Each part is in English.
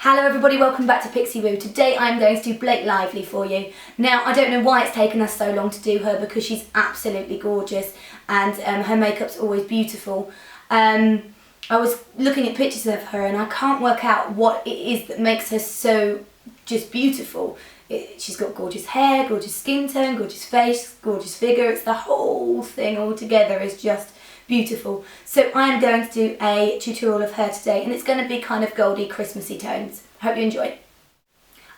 Hello everybody, welcome back to Pixie Woo. Today I'm going to do Blake Lively for you. Now I don't know why it's taken us so long to do her because she's absolutely gorgeous and her makeup's always beautiful. I was looking at pictures of her and I can't work out what it is that makes her so just beautiful. She's got gorgeous hair, gorgeous skin tone, gorgeous face, gorgeous figure. It's the whole thing all together is just beautiful. So I'm going to do a tutorial of her today and it's going to be kind of goldy Christmassy tones. Hope you enjoy.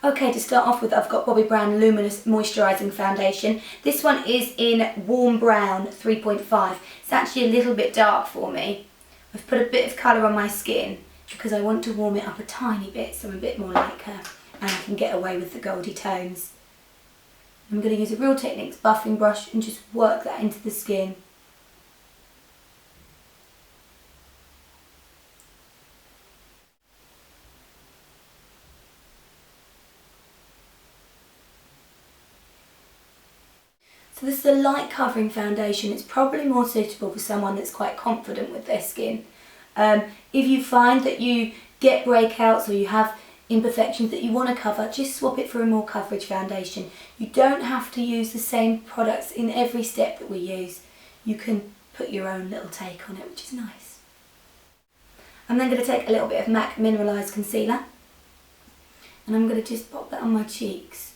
Okay, to start off with I've got Bobbi Brown Luminous Moisturizing Foundation. This one is in Warm Brown 3.5. It's actually a little bit dark for me. I've put a bit of colour on my skin because I want to warm it up a tiny bit so I'm a bit more like her and I can get away with the goldy tones. I'm going to use a Real Techniques buffing brush and just work that into the skin. So this is a light covering foundation. It's probably more suitable for someone that's quite confident with their skin. If you find that you get breakouts or you have imperfections that you want to cover, just swap it for a more coverage foundation. You don't have to use the same products in every step that we use. You can put your own little take on it, which is nice. I'm then going to take a little bit of MAC Mineralize Concealer and I'm going to just pop that on my cheeks.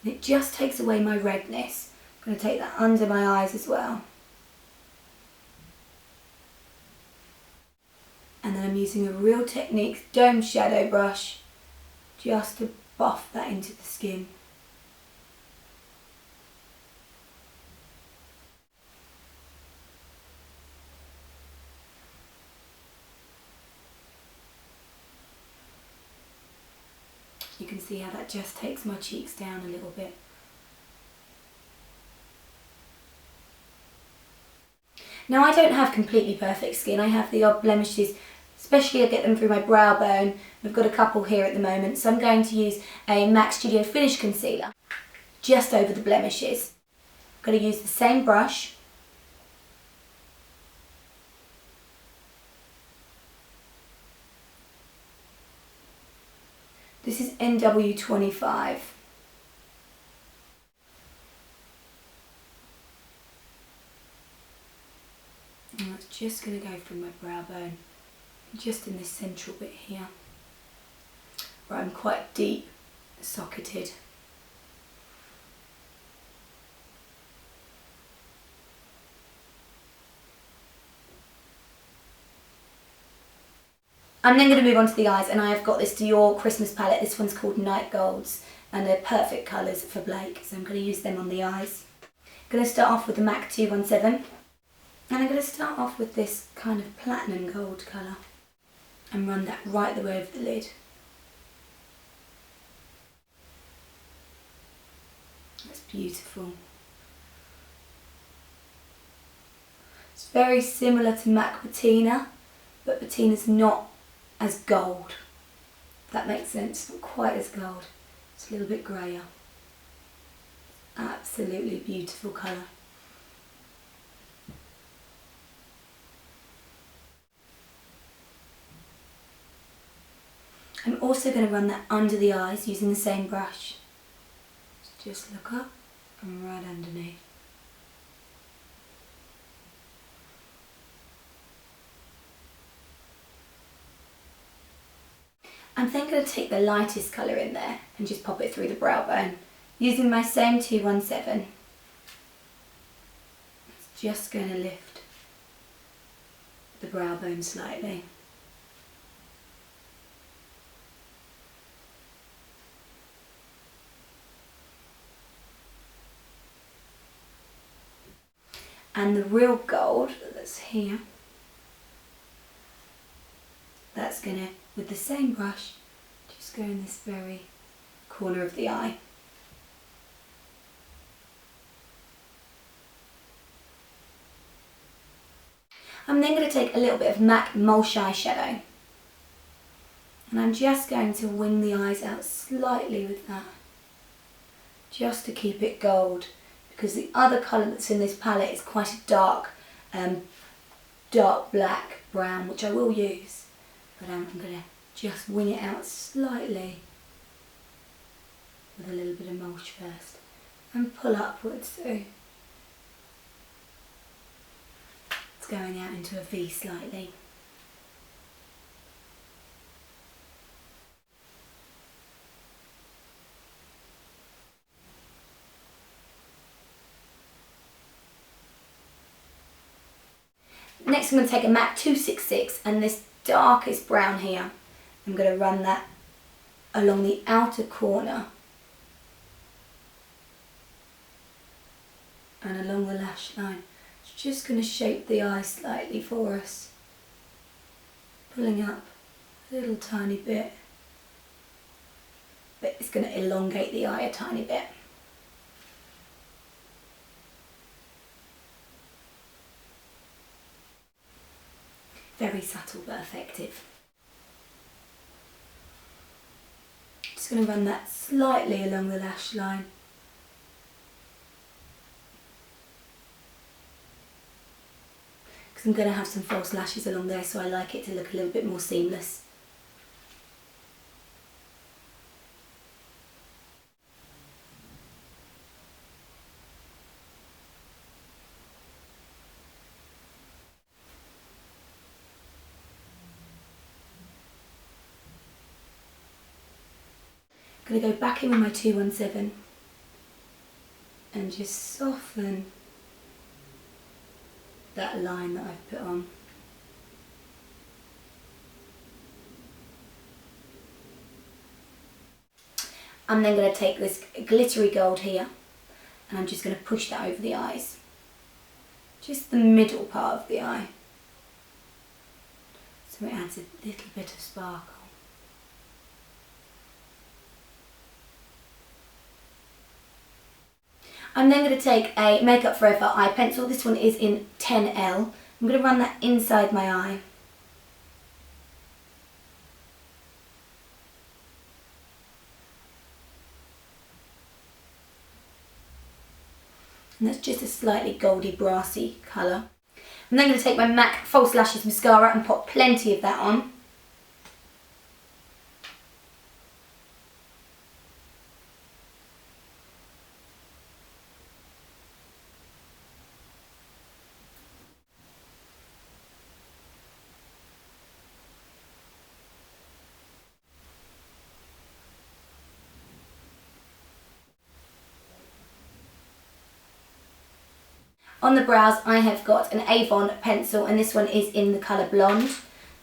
And it just takes away my redness. I'm going to take that under my eyes as well. And then I'm using a Real Techniques Dome Shadow brush just to buff that into the skin. You can see how that just takes my cheeks down a little bit. Now I don't have completely perfect skin, I have the odd blemishes, especially I get them through my brow bone. We've got a couple here at the moment, so I'm going to use a MAC Studio Finish Concealer just over the blemishes. I'm going to use the same brush. This is NW25. And that's just going to go through my brow bone, just in this central bit here, where I'm quite deep socketed. I'm then going to move on to the eyes and I have got this Dior Christmas palette. This one's called Night Golds and they're perfect colours for Blake, so I'm going to use them on the eyes. I'm going to start off with the MAC 217 and I'm going to start off with this kind of platinum gold colour and run that right the way over the lid. That's beautiful. It's very similar to MAC Patina, but Patina's not as gold, if that makes sense. Not quite as gold, it's a little bit greyer. Absolutely beautiful colour. I'm also going to run that under the eyes using the same brush. Just look up and right underneath. I'm then going to take the lightest colour in there and just pop it through the brow bone using my same 217. It's just going to lift the brow bone slightly. And the real gold that's here, that's going to, with the same brush, just go in this very corner of the eye. I'm then going to take a little bit of MAC Mulch Eyeshadow and I'm just going to wing the eyes out slightly with that, just to keep it gold, because the other colour that's in this palette is quite a dark black brown, which I will use, but I'm going to just wing it out slightly with a little bit of mulch first and pull upwards, so it's going out into a V slightly. Next I'm going to take a MAC 266 and this darkest brown here, I'm going to run that along the outer corner and along the lash line. It's just going to shape the eye slightly for us, pulling up a little tiny bit, but it's going to elongate the eye a tiny bit. Very subtle but effective. Just going to run that slightly along the lash line. Because I'm going to have some false lashes along there, so I like it to look a little bit more seamless. I'm going to go back in with my 217 and just soften that line that I've put on. I'm then going to take this glittery gold here and I'm just going to push that over the eyes. Just the middle part of the eye. So it adds a little bit of sparkle. I'm then going to take a Makeup Forever eye pencil. This one is in 10L. I'm going to run that inside my eye. And that's just a slightly goldy brassy colour. I'm then going to take my MAC False Lashes mascara and pop plenty of that on. On the brows I have got an Avon pencil and this one is in the colour Blonde.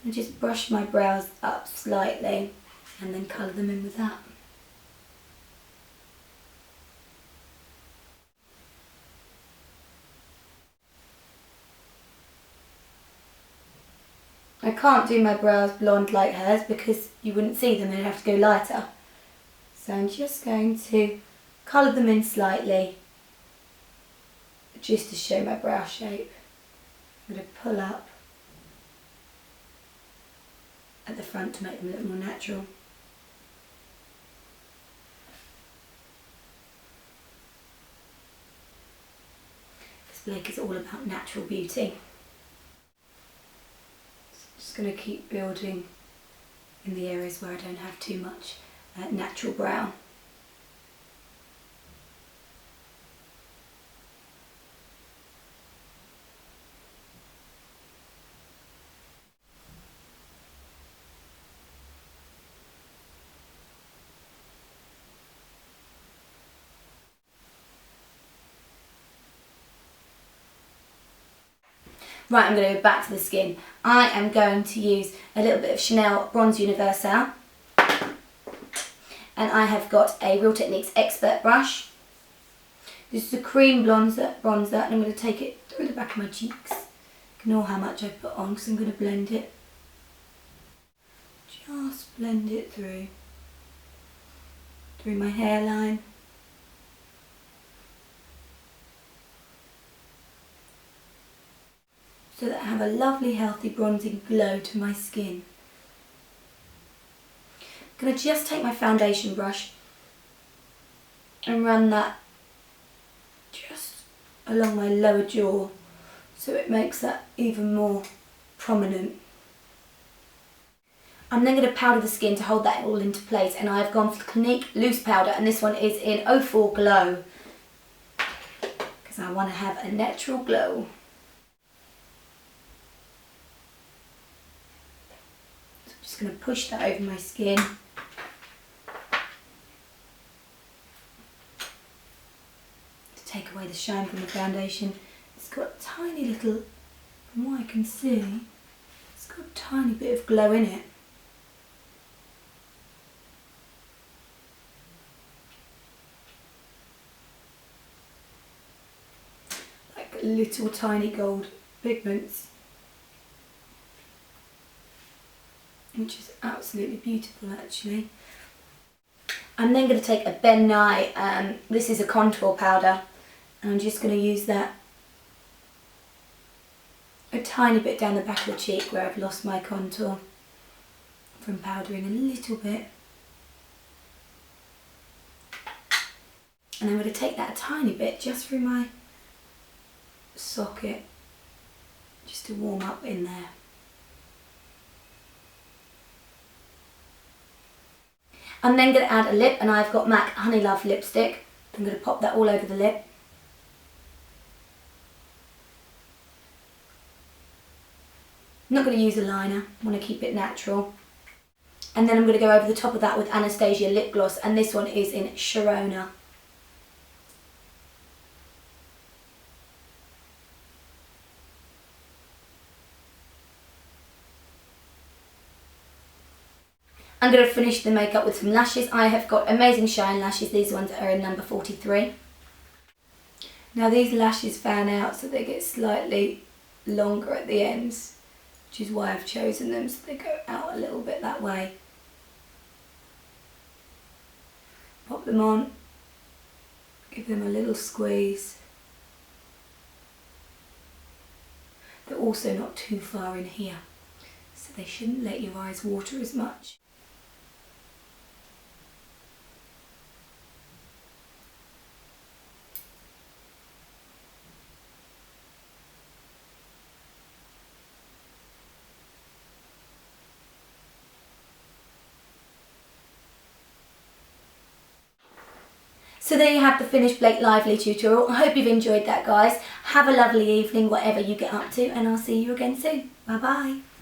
I just brush my brows up slightly and then colour them in with that. I can't do my brows blonde like hers because you wouldn't see them and I'd have to go lighter. So I'm just going to colour them in slightly, just to show my brow shape. I'm going to pull up at the front to make them look more natural. This Blake is all about natural beauty. So I'm just going to keep building in the areas where I don't have too much natural brown. Right, I'm going to go back to the skin. I am going to use a little bit of Chanel Bronze Universal. And I have got a Real Techniques Expert brush. This is a cream bronzer and I'm going to take it through the back of my cheeks. Ignore how much I put on because I'm going to blend it. Just blend it through my hairline. So that I have a lovely healthy bronzing glow to my skin. I'm going to just take my foundation brush and run that just along my lower jaw so it makes that even more prominent. I'm then going to powder the skin to hold that all into place, and I've gone for the Clinique loose powder, and this one is in 04 Glow because I want to have a natural glow. So I'm just going to push that over my skin. To take away the shine from the foundation. It's got a tiny little, from what I can see, it's got a tiny bit of glow in it. Little tiny gold pigments, which is absolutely beautiful actually. I'm then going to take a Ben Nye, this is a contour powder, and I'm just going to use that a tiny bit down the back of the cheek where I've lost my contour from powdering a little bit. And I'm going to take that a tiny bit just through my socket, just to warm up in there. I'm then going to add a lip, and I've got MAC Honeylove lipstick. I'm going to pop that all over the lip. I'm not going to use a liner, I want to keep it natural. And then I'm going to go over the top of that with Anastasia lip gloss, and this one is in Sharona. I'm going to finish the makeup with some lashes. I have got Amazing Shine lashes. These ones are in number 43. Now these lashes fan out so they get slightly longer at the ends, which is why I've chosen them, so they go out a little bit that way. Pop them on, give them a little squeeze. They're also not too far in here, so they shouldn't let your eyes water as much. So there you have the finished Blake Lively tutorial. I hope you've enjoyed that, guys. Have a lovely evening, whatever you get up to, and I'll see you again soon. Bye bye.